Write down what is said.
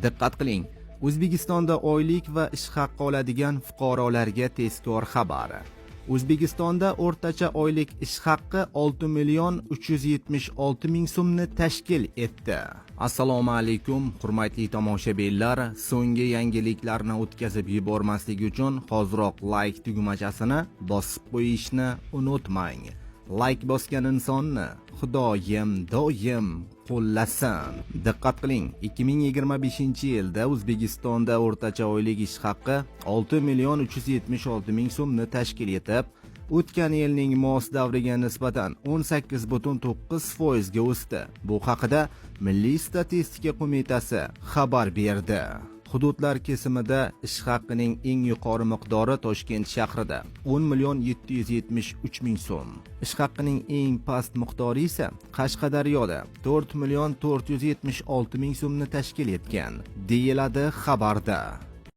Diqqat qiling. O'zbekistonda oylik va ish haqqi oladigan fuqarolarga tezkor xabar. O'zbekistonda o'rtacha oylik ish haqqi 6 million 376 ming so'mni tashkil etdi. Assalomu alaykum, hurmatli tomoshabinlar. So'nggi yangiliklarni o'tkazib yubormaslik uchun hoziroq like tugmachasini bosib qo'yishni unutmang. Like bosgan insonni Xudoyim doim qo'llasin. Diqqat qiling, 2025-yilda O'zbekistonda o'rtacha oylik ish haqqi 6 million 376 ming so'mni tashkil etib, o'tgan yilning mos davriga nisbatan 18,9% ga o'sdi. Bu haqida Milliy statistika qo'mitasi xabar berdi. Hududlar kesimida ish haqqining eng yuqori miqdori Toshkent shahrida 10 million 773 ming so'm. Ish haqqining eng past miqdori esa Qashqadaryoda 4 million 476 ming so'mni tashkil etgan, deyiladi xabarda.